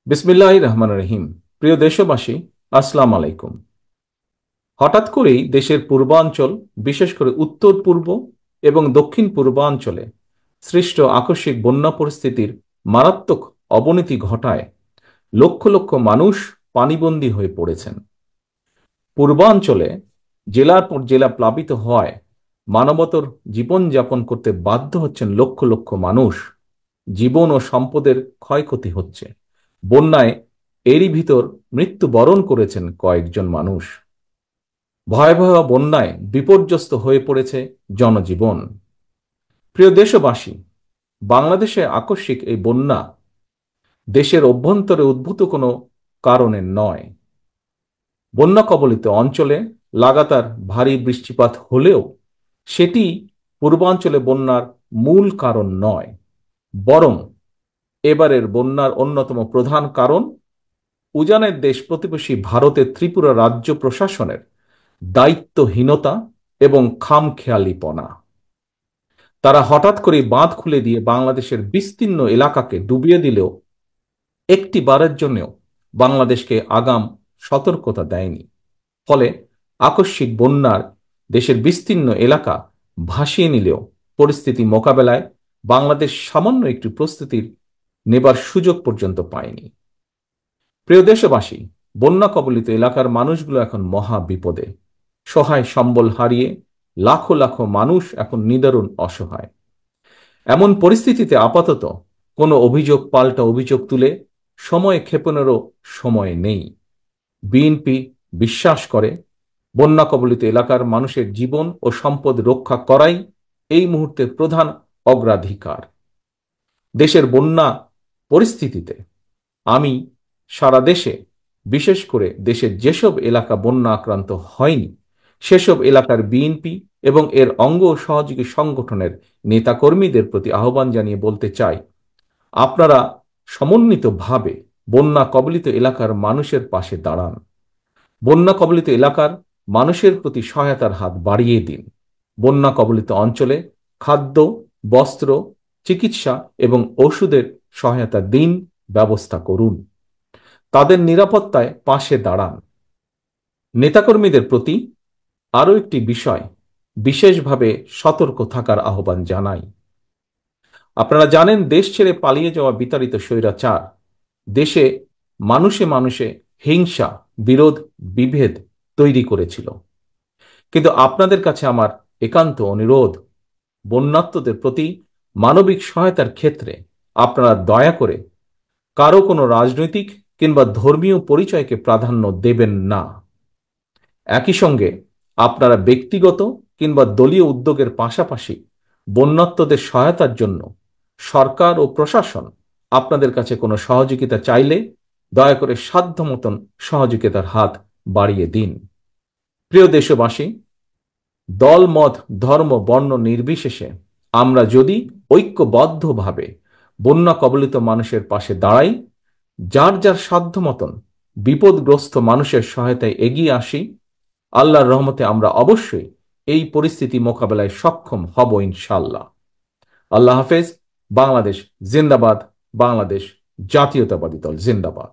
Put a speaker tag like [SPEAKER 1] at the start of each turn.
[SPEAKER 1] বিসমিল্লাহির রহমানির রহিম। প্রিয় দেশবাসী, আসসালামু আলাইকুম। হঠাৎ করেই দেশের পূর্বাঞ্চল, বিশেষ করে উত্তর পূর্ব এবং দক্ষিণ পূর্বাঞ্চলে সৃষ্ট আকস্মিক বন্যা পরিস্থিতির মারাত্মক অবনতি ঘটায় লক্ষ লক্ষ মানুষ পানিবন্দী হয়ে পড়েছেন। পূর্বাঞ্চলে জেলার পর জেলা প্লাবিত হওয়ায় মানবতর জীবনযাপন করতে বাধ্য হচ্ছেন লক্ষ লক্ষ মানুষ। জীবন ও সম্পদের ক্ষয়ক্ষতি হচ্ছে। বন্যায় এরই ভিতর মৃত্যুবরণ করেছেন কয়েকজন মানুষ। ভয়াবহ বন্যায় বিপর্যস্ত হয়ে পড়েছে জনজীবন। প্রিয় দেশবাসী, বাংলাদেশে আকস্মিক এই বন্যা দেশের অভ্যন্তরে উদ্ভূত কোনো কারণে নয়। বন্যা কবলিত অঞ্চলে লাগাতার ভারী বৃষ্টিপাত হলেও সেটি পূর্বাঞ্চলে বন্যার মূল কারণ নয়, বরং এবারের বন্যার অন্যতম প্রধান কারণ উজানের দেশ প্রতিবেশী ভারতের ত্রিপুরা রাজ্য প্রশাসনের দায়িত্বহীনতা এবং খামখেয়ালিপনা। তারা হঠাৎ করে বাঁধ খুলে দিয়ে বাংলাদেশের বিস্তীর্ণ এলাকাকে ডুবিয়ে দিলেও একটি বারের জন্যও বাংলাদেশকে আগাম সতর্কতা দেয়নি। ফলে আকস্মিক বন্যার দেশের বিস্তীর্ণ এলাকা ভাসিয়ে নিলেও পরিস্থিতি মোকাবেলায় বাংলাদেশ সামান্য একটি প্রস্তুতির নেবার সুযোগ পর্যন্ত পায়নি। প্রিয় দেশবাসী, বন্যা কবলিত এলাকার মানুষগুলো এখন মহা বিপদে। সহায় সম্বল হারিয়ে লাখো লাখো মানুষ এখন নিদারুণ অসহায়। এমন পরিস্থিতিতে আপাতত কোনো অভিযোগ পাল্টা অভিযোগ তুলে সময় ক্ষেপণেরও সময় নেই। বিএনপি বিশ্বাস করে বন্যা কবলিত এলাকার মানুষের জীবন ও সম্পদ রক্ষা করাই এই মুহূর্তের প্রধান অগ্রাধিকার। দেশের বন্যা পরিস্থিতিতে আমি সারা দেশে, বিশেষ করে দেশের যেসব এলাকা বন্যা আক্রান্ত হয়নি সেসব এলাকার বিএনপি এবং এর অঙ্গ ও সহযোগী সংগঠনের নেতাকর্মীদের প্রতি আহ্বান জানিয়ে বলতে চাই, আপনারা সমন্বিতভাবে বন্যা কবলিত এলাকার মানুষের পাশে দাঁড়ান। বন্যা কবলিত এলাকার মানুষের প্রতি সহায়তার হাত বাড়িয়ে দিন। বন্যা কবলিত অঞ্চলে খাদ্য, বস্ত্র, চিকিৎসা এবং ওষুধের সহায়তা দিন, ব্যবস্থা করুন। তাদের নিরাপত্তায় পাশে দাঁড়ান। নেতাকর্মীদের প্রতি আরও একটি বিষয় বিশেষভাবে সতর্ক থাকার আহ্বান জানাই। আপনারা জানেন, দেশ ছেড়ে পালিয়ে যাওয়া বিতাড়িত স্বৈরাচার দেশে মানুষে মানুষে হিংসা, বিরোধ, বিভেদ তৈরি করেছিল। কিন্তু আপনাদের কাছে আমার একান্ত অনুরোধ, বন্যার্তদের প্রতি মানবিক সহায়তার ক্ষেত্রে আপনারা দয়া করে কারো কোনো রাজনৈতিক কিংবা ধর্মীয় পরিচয়কে প্রাধান্য দেবেন না। একই সঙ্গে আপনারা ব্যক্তিগত কিংবা দলীয় উদ্যোগের পাশাপাশি বন্যার্তদের সহায়তার জন্য সরকার ও প্রশাসন আপনাদের কাছে কোনো সহযোগিতা চাইলে দয়া করে সাধ্য মতন সহযোগিতার হাত বাড়িয়ে দিন। প্রিয় দেশবাসী, দল, মত, ধর্ম, বর্ণ নির্বিশেষে আমরা যদি ঐক্যবদ্ধভাবে বন্যা কবলিত মানুষের পাশে দাঁড়াই, যার যার সাধ্য মতন বিপদগ্রস্ত মানুষের সহায়তায় এগিয়ে আসি, আল্লাহর রহমতে আমরা অবশ্যই এই পরিস্থিতি মোকাবেলায় সক্ষম হব ইনশাল্লাহ। আল্লাহ হাফেজ। বাংলাদেশ জিন্দাবাদ। বাংলাদেশ জাতীয়তাবাদী দল জিন্দাবাদ।